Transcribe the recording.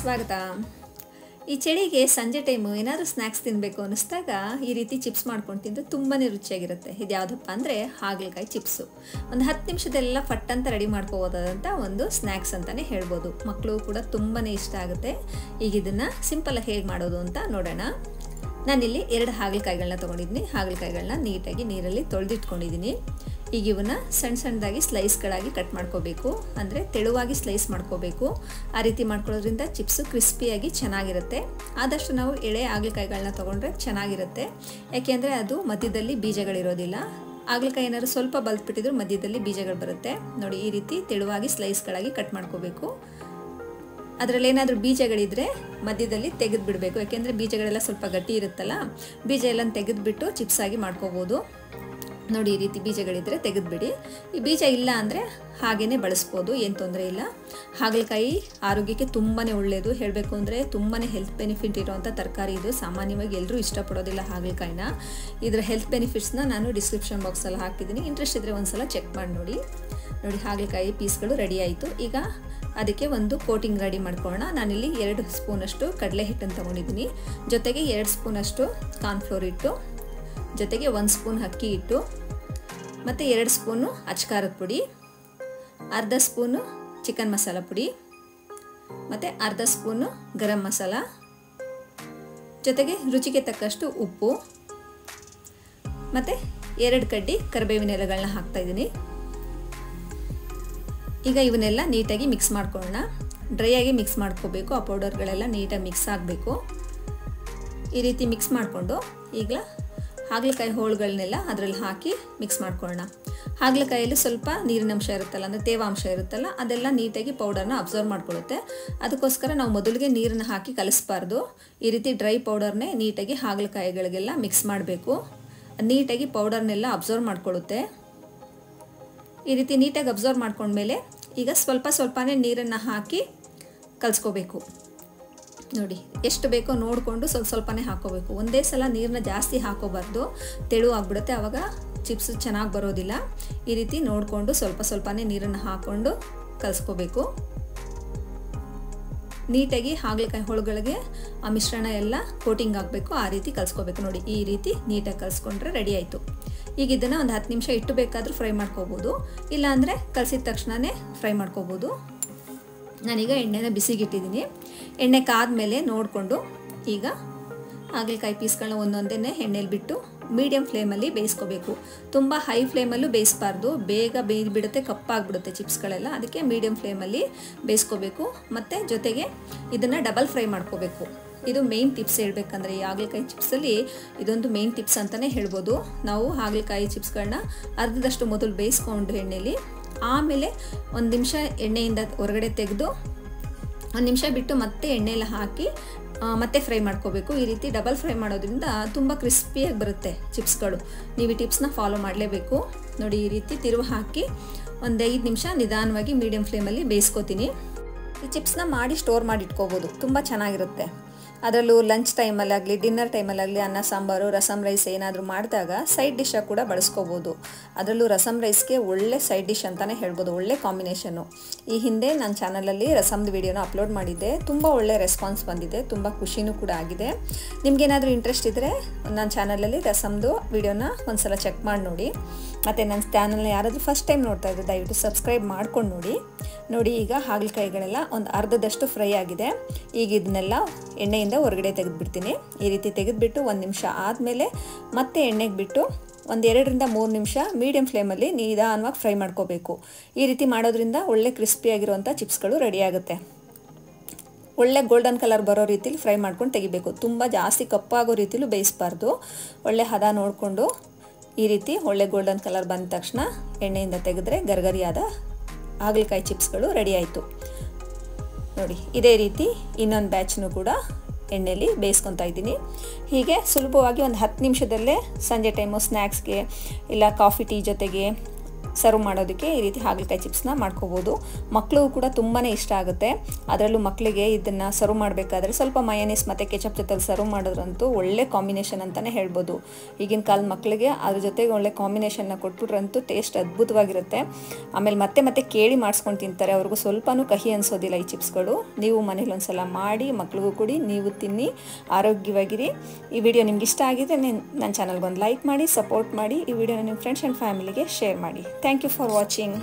ಸ್ವಾಗತ. ಈ ಚಳಿಗೆ ಸಂಜೆ ಟೈಮು ಏನಾದರೂ ಸ್ನ್ಯಾಕ್ಸ್ ತಿನ್ನಬೇಕು ಅನ್ನಿಸ್ದಾಗ ಈ ರೀತಿ ಚಿಪ್ಸ್ ಮಾಡ್ಕೊಂಡು ತಿಂದರೆ ತುಂಬಾ ರುಚಿಯಾಗಿರುತ್ತೆ. ಇದು ಯಾವುದಪ್ಪ ಅಂದರೆ ಹಾಗಲಕಾಯಿ ಚಿಪ್ಸು. ಒಂದು 10 ನಿಮಿಷದೆಲ್ಲ ಫಟ್ ಅಂತ ರೆಡಿ ಮಾಡ್ಕೋಬೋದಾದಂಥ ಒಂದು ಸ್ನ್ಯಾಕ್ಸ್ ಅಂತಲೇ ಹೇಳ್ಬೋದು. ಮಕ್ಕಳು ಕೂಡ ತುಂಬಾ ಇಷ್ಟ ಆಗುತ್ತೆ. ಈಗ ಇದನ್ನು ಸಿಂಪಲಾಗಿ ಹೇಗೆ ಮಾಡೋದು ಅಂತ ನೋಡೋಣ. ನಾನಿಲ್ಲಿ 2 ಹಾಗಲಕಾಯಿಗಳನ್ನ ತೊಗೊಂಡಿದ್ದೀನಿ. ಹಾಗಲಕಾಯಿಗಳನ್ನ ನೀಟಾಗಿ ನೀರಲ್ಲಿ ತೊಳೆದಿಟ್ಕೊಂಡಿದ್ದೀನಿ. ಈಗ ಇವನ್ನ ಸಣ್ಣದಾಗಿ ಸ್ಲೈಸ್ಗಳಾಗಿ ಕಟ್ ಮಾಡ್ಕೋಬೇಕು, ಅಂದರೆ ತೆಳುವಾಗಿ ಸ್ಲೈಸ್ ಮಾಡ್ಕೋಬೇಕು. ಆ ರೀತಿ ಮಾಡ್ಕೊಳ್ಳೋದ್ರಿಂದ ಚಿಪ್ಸು ಕ್ರಿಸ್ಪಿಯಾಗಿ ಚೆನ್ನಾಗಿರುತ್ತೆ. ಆದಷ್ಟು ನಾವು ಎಳೆ ಹಾಗಲಕಾಯಿಗಳನ್ನ ತೊಗೊಂಡ್ರೆ ಚೆನ್ನಾಗಿರುತ್ತೆ, ಯಾಕೆಂದರೆ ಅದು ಮಧ್ಯದಲ್ಲಿ ಬೀಜಗಳಿರೋದಿಲ್ಲ. ಹಾಗಲಕಾಯಿ ಏನಾದ್ರು ಸ್ವಲ್ಪ ಬಲ್ತ್ಬಿಟ್ಟಿದ್ರು ಮಧ್ಯದಲ್ಲಿ ಬೀಜಗಳು ಬರುತ್ತೆ. ನೋಡಿ, ಈ ರೀತಿ ತೆಳುವಾಗಿ ಸ್ಲೈಸ್ಗಳಾಗಿ ಕಟ್ ಮಾಡ್ಕೋಬೇಕು. ಅದರಲ್ಲಿ ಏನಾದರೂ ಬೀಜಗಳಿದ್ದರೆ ಮಧ್ಯದಲ್ಲಿ ತೆಗೆದು ಬಿಡಬೇಕು, ಯಾಕೆಂದರೆ ಬೀಜಗಳೆಲ್ಲ ಸ್ವಲ್ಪ ಗಟ್ಟಿ ಇರುತ್ತಲ್ಲ, ಬೀಜ ಎಲ್ಲ ತೆಗೆದುಬಿಟ್ಟು ಚಿಪ್ಸಾಗಿ ಮಾಡ್ಕೋಬೋದು. ನೋಡಿ, ಈ ರೀತಿ ಬೀಜಗಳಿದ್ದರೆ ತೆಗೆದುಬಿಡಿ. ಈ ಬೀಜ ಇಲ್ಲ ಅಂದರೆ ಹಾಗೇ ಬಳಸ್ಬೋದು, ಏನು ತೊಂದರೆ ಇಲ್ಲ. ಹಾಗಲಕಾಯಿ ಆರೋಗ್ಯಕ್ಕೆ ತುಂಬಾ ಒಳ್ಳೆಯದು. ಹೇಳಬೇಕು ಅಂದರೆ ತುಂಬಾ ಹೆಲ್ತ್ ಬೆನಿಫಿಟ್ ಇರೋವಂಥ ತರಕಾರಿ ಇದು. ಸಾಮಾನ್ಯವಾಗಿ ಎಲ್ಲರೂ ಇಷ್ಟಪಡೋದಿಲ್ಲ ಹಾಗಲಕಾಯಿನ. ಇದರ ಹೆಲ್ತ್ ಬೆನಿಫಿಟ್ಸ್ನ ನಾನು ಡಿಸ್ಕ್ರಿಪ್ಷನ್ ಬಾಕ್ಸಲ್ಲಿ ಹಾಕಿದ್ದೀನಿ. ಇಂಟ್ರೆಸ್ಟ್ ಇದ್ದರೆ ಒಂದು ಸಲ ಚೆಕ್ ಮಾಡಿ ನೋಡಿ. ನೋಡಿ, ಹಾಗಲಕಾಯಿ ಪೀಸ್ಗಳು ರೆಡಿ ಆಯಿತು. ಈಗ ಅದಕ್ಕೆ ಒಂದು ಕೋಟಿಂಗ್ ರೆಡಿ ಮಾಡ್ಕೊಳ್ಳೋಣ. ನಾನಿಲ್ಲಿ 2 ಸ್ಪೂನಷ್ಟು ಕಡಲೆ ಹಿಟ್ಟನ್ನು ತೊಗೊಂಡಿದ್ದೀನಿ, ಜೊತೆಗೆ 2 ಸ್ಪೂನಷ್ಟು ಕಾರ್ನ್ಫ್ಲೋರ್ ಹಿಟ್ಟು, ಜೊತೆಗೆ 1 ಸ್ಪೂನ್ ಅಕ್ಕಿ ಹಿಟ್ಟು, ಮತ್ತು 2 ಸ್ಪೂನು ಅಚ್ಕಾರದ ಪುಡಿ, ಅರ್ಧ ಸ್ಪೂನು ಚಿಕನ್ ಮಸಾಲ ಪುಡಿ, ಮತ್ತು ಅರ್ಧ ಸ್ಪೂನು ಗರಂ ಮಸಾಲ, ಜೊತೆಗೆ ರುಚಿಗೆ ತಕ್ಕಷ್ಟು ಉಪ್ಪು, ಮತ್ತು 2 ಕಡ್ಡಿ ಕರಿಬೇವಿನ ಎಲೆಗಳನ್ನ ಹಾಕ್ತಾಯಿದ್ದೀನಿ. ಈಗ ಇವನ್ನೆಲ್ಲ ನೀಟಾಗಿ ಮಿಕ್ಸ್ ಮಾಡ್ಕೊಳ್ಳೋಣ. ಡ್ರೈಯಾಗಿ ಮಿಕ್ಸ್ ಮಾಡ್ಕೋಬೇಕು. ಆ ಪೌಡರ್ಗಳೆಲ್ಲ ನೀಟಾಗಿ ಮಿಕ್ಸ್ ಆಗಬೇಕು. ಈ ರೀತಿ ಮಿಕ್ಸ್ ಮಾಡಿಕೊಂಡು ಈಗ ಹಾಗಲಕಾಯಿ ಹೋಳುಗಳನ್ನೆಲ್ಲ ಅದರಲ್ಲಿ ಹಾಕಿ ಮಿಕ್ಸ್ ಮಾಡ್ಕೊಳ್ಳೋಣ. ಹಾಗಲಕಾಯಲ್ಲಿ ಸ್ವಲ್ಪ ನೀರಿನ ಅಂಶ ಇರುತ್ತಲ್ಲ, ಅಂದರೆ ತೇವಾಂಶ ಇರುತ್ತಲ್ಲ, ಅದೆಲ್ಲ ನೀಟಾಗಿ ಪೌಡರ್ನ ಅಬ್ಸರ್ವ್ ಮಾಡ್ಕೊಳ್ಳುತ್ತೆ. ಅದಕ್ಕೋಸ್ಕರ ನಾವು ಮೊದಲಿಗೆ ನೀರನ್ನು ಹಾಕಿ ಕಲಿಸ್ಬಾರ್ದು. ಈ ರೀತಿ ಡ್ರೈ ಪೌಡರ್ನೇ ನೀಟಾಗಿ ಹಾಗಲಕಾಯಿಗಳಿಗೆಲ್ಲ ಮಿಕ್ಸ್ ಮಾಡಬೇಕು. ನೀಟಾಗಿ ಪೌಡರ್ನೆಲ್ಲ ಅಬ್ಸರ್ವ್ ಮಾಡ್ಕೊಳ್ಳುತ್ತೆ. ಈ ರೀತಿ ನೀಟಾಗಿ ಅಬ್ಸರ್ವ್ ಮಾಡ್ಕೊಂಡ್ಮೇಲೆ ಈಗ ಸ್ವಲ್ಪನೇ ನೀರನ್ನು ಹಾಕಿ ಕಲಿಸ್ಕೋಬೇಕು. ನೋಡಿ, ಎಷ್ಟು ಬೇಕೋ ನೋಡಿಕೊಂಡು ಸ್ವಲ್ಪನೇ ಹಾಕೋಬೇಕು. ಒಂದೇ ಸಲ ನೀರನ್ನ ಜಾಸ್ತಿ ಹಾಕೋಬಾರ್ದು, ತೆಳು ಆಗಿಬಿಡುತ್ತೆ, ಆವಾಗ ಚಿಪ್ಸ್ ಚೆನ್ನಾಗಿ ಬರೋದಿಲ್ಲ. ಈ ರೀತಿ ನೋಡಿಕೊಂಡು ಸ್ವಲ್ಪನೇ ನೀರನ್ನು ಹಾಕ್ಕೊಂಡು ಕಲಿಸ್ಕೋಬೇಕು. ನೀಟಾಗಿ ಹಾಗಲಕಾಯಿ ಹೋಳುಗಳಿಗೆ ಆ ಮಿಶ್ರಣ ಎಲ್ಲ ಕೋಟಿಂಗ್ ಆಗಬೇಕು, ಆ ರೀತಿ ಕಲಿಸ್ಕೋಬೇಕು. ನೋಡಿ, ಈ ರೀತಿ ನೀಟಾಗಿ ಕಲಿಸ್ಕೊಂಡ್ರೆ ರೆಡಿ ಆಯಿತು. ಈಗ ಇದನ್ನು ಒಂದು 10 ನಿಮಿಷ ಇಟ್ಟು ಬೇಕಾದರೂ ಫ್ರೈ ಮಾಡ್ಕೋಬೋದು, ಇಲ್ಲಾಂದರೆ ಕಲಸಿದ ತಕ್ಷಣವೇ ಫ್ರೈ ಮಾಡ್ಕೋಬೋದು. ನಾನೀಗ ಎಣ್ಣೆನ ಬಿಸಿಗಿಟ್ಟಿದ್ದೀನಿ. ಎಣ್ಣೆ ಕಾದ್ಮೇಲೆ ನೋಡಿಕೊಂಡು ಈಗ ಹಾಗಲಕಾಯಿ ಪೀಸ್ಗಳನ್ನ ಒಂದೊಂದೇ ಎಣ್ಣೆಲಿ ಬಿಟ್ಟು ಮೀಡಿಯಮ್ ಫ್ಲೇಮಲ್ಲಿ ಬೇಯಿಸ್ಕೋಬೇಕು. ತುಂಬ ಹೈ ಫ್ಲೇಮಲ್ಲೂ ಬೇಯಿಸಬಾರ್ದು, ಬೇಗ ಬೇಯ್ದುಬಿಡುತ್ತೆ, ಕಪ್ಪಾಗಿಬಿಡುತ್ತೆ ಚಿಪ್ಸ್ಗಳೆಲ್ಲ. ಅದಕ್ಕೆ ಮೀಡಿಯಮ್ ಫ್ಲೇಮಲ್ಲಿ ಬೇಯಿಸ್ಕೋಬೇಕು. ಮತ್ತು ಜೊತೆಗೆ ಇದನ್ನು ಡಬಲ್ ಫ್ರೈ ಮಾಡ್ಕೋಬೇಕು. ಇದು ಮೇಯ್ನ್ ಟಿಪ್ಸ್ ಹೇಳಬೇಕಂದ್ರೆ, ಈ ಹಾಗಲಕಾಯಿ ಚಿಪ್ಸಲ್ಲಿ ಇದೊಂದು ಮೇಯ್ನ್ ಟಿಪ್ಸ್ ಅಂತಲೇ ಹೇಳ್ಬೋದು. ನಾವು ಹಾಗಲಕಾಯಿ ಚಿಪ್ಸ್ಗಳನ್ನ ಅರ್ಧದಷ್ಟು ಮೊದಲು ಬೇಯಿಸ್ಕೊಂಡು ಎಣ್ಣೆಲಿ, ಆಮೇಲೆ 1 ನಿಮಿಷ ಎಣ್ಣೆಯಿಂದ ಹೊರಗಡೆ ತೆಗೆದು 1 ನಿಮಿಷ ಬಿಟ್ಟು ಮತ್ತೆ ಎಣ್ಣೆಲ್ಲ ಹಾಕಿ ಮತ್ತೆ ಫ್ರೈ ಮಾಡ್ಕೋಬೇಕು. ಈ ರೀತಿ ಡಬಲ್ ಫ್ರೈ ಮಾಡೋದ್ರಿಂದ ತುಂಬ ಕ್ರಿಸ್ಪಿಯಾಗಿ ಬರುತ್ತೆ ಚಿಪ್ಸ್ಗಳು. ನೀವು ಈ ಟಿಪ್ಸ್ನ ಫಾಲೋ ಮಾಡಲೇಬೇಕು. ನೋಡಿ, ಈ ರೀತಿ ತಿರುವು ಹಾಕಿ ಒಂದು 5 ನಿಮಿಷ ನಿಧಾನವಾಗಿ ಮೀಡಿಯಮ್ ಫ್ಲೇಮಲ್ಲಿ ಬೇಯಿಸ್ಕೋತೀನಿ. ಈ ಚಿಪ್ಸ್ನ ಮಾಡಿ ಸ್ಟೋರ್ ಮಾಡಿ ಇಟ್ಕೋಬೋದು, ತುಂಬ ಚೆನ್ನಾಗಿರುತ್ತೆ. ಅದರಲ್ಲೂ ಲಂಚ್ ಟೈಮಲ್ಲಾಗಲಿ ಡಿನ್ನರ್ ಟೈಮಲ್ಲಾಗಲಿ ಅನ್ನ ಸಾಂಬಾರು ರಸಮ್ ರೈಸ್ ಏನಾದರೂ ಮಾಡಿದಾಗ ಸೈಡ್ ಡಿಶ್ಶಾಗಿ ಕೂಡ ಬಳಸ್ಕೋಬೋದು. ಅದರಲ್ಲೂ ರಸಮ್ ರೈಸ್ಗೆ ಒಳ್ಳೆ ಸೈಡ್ ಡಿಶ್ ಅಂತಲೇ ಹೇಳ್ಬೋದು, ಒಳ್ಳೆ ಕಾಂಬಿನೇಷನ್ನು. ಈ ಹಿಂದೆ ನನ್ನ ಚಾನಲಲ್ಲಿ ರಸಮ್ದು ವಿಡಿಯೋನ ಅಪ್ಲೋಡ್ ಮಾಡಿದ್ದೆ, ತುಂಬ ಒಳ್ಳೆ ರೆಸ್ಪಾನ್ಸ್ ಬಂದಿದೆ, ತುಂಬ ಖುಷಿನೂ ಕೂಡ ಆಗಿದೆ. ನಿಮಗೇನಾದರೂ ಇಂಟ್ರೆಸ್ಟ್ ಇದ್ದರೆ ನನ್ನ ಚಾನಲಲ್ಲಿ ರಸಮ್ದು ವಿಡಿಯೋನ ಒಂದು ಸಲ ಚೆಕ್ ಮಾಡಿ ನೋಡಿ. ಮತ್ತು ನನ್ನ ಚಾನಲ್ನ ಯಾರಾದರೂ ಫಸ್ಟ್ ಟೈಮ್ ನೋಡ್ತಾ ಇದ್ದರೆ ದಯವಿಟ್ಟು ಸಬ್ಸ್ಕ್ರೈಬ್ ಮಾಡ್ಕೊಂಡು ನೋಡಿ. ನೋಡಿ, ಈಗ ಹಾಗಲಕಾಯಿಗಳೆಲ್ಲ ಒಂದು ಅರ್ಧದಷ್ಟು ಫ್ರೈ ಆಗಿದೆ. ಈಗ ಇದನ್ನೆಲ್ಲ ಎಣ್ಣೆಯಿಂದ ಹೊರಗಡೆ ತೆಗೆದುಬಿಡ್ತೀನಿ. ಈ ರೀತಿ ತೆಗೆದುಬಿಟ್ಟು 1 ನಿಮಿಷ ಆದಮೇಲೆ ಮತ್ತೆ ಎಣ್ಣೆಗೆ ಬಿಟ್ಟು ಒಂದು 2 ರಿಂದ 3 ನಿಮಿಷ ಮೀಡಿಯಮ್ ಫ್ಲೇಮಲ್ಲಿ ನಿಧಾನವಾಗಿ ಫ್ರೈ ಮಾಡ್ಕೋಬೇಕು. ಈ ರೀತಿ ಮಾಡೋದ್ರಿಂದ ಒಳ್ಳೆ ಕ್ರಿಸ್ಪಿಯಾಗಿರುವಂಥ ಚಿಪ್ಸ್ಗಳು ರೆಡಿಯಾಗುತ್ತೆ. ಒಳ್ಳೆ ಗೋಲ್ಡನ್ ಕಲರ್ ಬರೋ ರೀತಿಲಿ ಫ್ರೈ ಮಾಡ್ಕೊಂಡು ತೆಗಿಬೇಕು. ತುಂಬ ಜಾಸ್ತಿ ಕಪ್ಪಾಗೋ ರೀತಿಲೂ ಬೇಯಿಸಬಾರ್ದು. ಒಳ್ಳೆ ಹದ ನೋಡಿಕೊಂಡು ಈ ರೀತಿ ಒಳ್ಳೆ ಗೋಲ್ಡನ್ ಕಲರ್ ಬಂದ ತಕ್ಷಣ ಎಣ್ಣೆಯಿಂದ ತೆಗೆದ್ರೆ ಗರ್ಗರಿಯಾದ ಹಾಗಲಕಾಯಿ ಚಿಪ್ಸ್ಗಳು ರೆಡಿ ಆಯಿತು. ನೋಡಿ, ಇದೇ ರೀತಿ ಇನ್ನೊಂದು ಬ್ಯಾಚ್ನು ಕೂಡ ಎಣ್ಣೆಯಲ್ಲಿ ಬೇಯಿಸ್ಕೊತಾ ಇದ್ದೀನಿ. ಹೀಗೆ ಸುಲಭವಾಗಿ ಒಂದು 10 ನಿಮಿಷದಲ್ಲೇ ಸಂಜೆ ಟೈಮು ಸ್ನ್ಯಾಕ್ಸ್ಗೆ ಇಲ್ಲ ಕಾಫಿ ಟೀ ಜೊತೆಗೆ ಸರ್ವ್ ಮಾಡೋದಕ್ಕೆ ಈ ರೀತಿ ಹಾಗಲಕಾಯಿ ಚಿಪ್ಸ್ನ ಮಾಡ್ಕೋಬೋದು. ಮಕ್ಕಳು ಕೂಡ ತುಂಬಾ ಇಷ್ಟ ಆಗುತ್ತೆ. ಅದರಲ್ಲೂ ಮಕ್ಕಳಿಗೆ ಇದನ್ನು ಸರ್ವ್ ಮಾಡಬೇಕಾದ್ರೆ ಸ್ವಲ್ಪ ಮಯೋನೀಸ್ ಮತ್ತು ಕೆಚಪ್ ಜೊತೆಲಿ ಸರ್ವ್ ಮಾಡೋದ್ರಂತೂ ಒಳ್ಳೆ ಕಾಂಬಿನೇಷನ್ ಅಂತಲೇ ಹೇಳ್ಬೋದು. ಈಗಿನ ಕಾಲದ ಮಕ್ಕಳಿಗೆ ಅದ್ರ ಜೊತೆಗೆ ಒಳ್ಳೆ ಕಾಂಬಿನೇಷನ್ನ ಕೊಟ್ಬಿಟ್ರಂತೂ ಟೇಸ್ಟ್ ಅದ್ಭುತವಾಗಿರುತ್ತೆ. ಆಮೇಲೆ ಮತ್ತೆ ಕೇಳಿ ಮಾಡಿಸ್ಕೊಂಡು ತಿಂತಾರೆ. ಅವ್ರಿಗೂ ಸ್ವಲ್ಪನೂ ಕಹಿ ಅನಿಸೋದಿಲ್ಲ ಈ ಚಿಪ್ಸ್ಗಳು. ನೀವು ಮನೇಲಿ ಒಂದ್ಸಲ ಮಾಡಿ ಮಕ್ಳಿಗೂ ಕೊಡಿ, ನೀವು ತಿನ್ನಿ, ಆರೋಗ್ಯವಾಗಿರಿ. ಈ ವಿಡಿಯೋ ನಿಮ್ಗೆ ಇಷ್ಟ ಆಗಿದ್ರೆ ನನ್ನ ಚಾನಲ್ಗೆ ಒಂದು ಲೈಕ್ ಮಾಡಿ, ಸಪೋರ್ಟ್ ಮಾಡಿ. ಈ ವಿಡಿಯೋನ ನಿಮ್ಮ ಫ್ರೆಂಡ್ಸ್ ಆ್ಯಂಡ್ ಫ್ಯಾಮಿಲಿಗೆ ಶೇರ್ ಮಾಡಿ. Thank you for watching.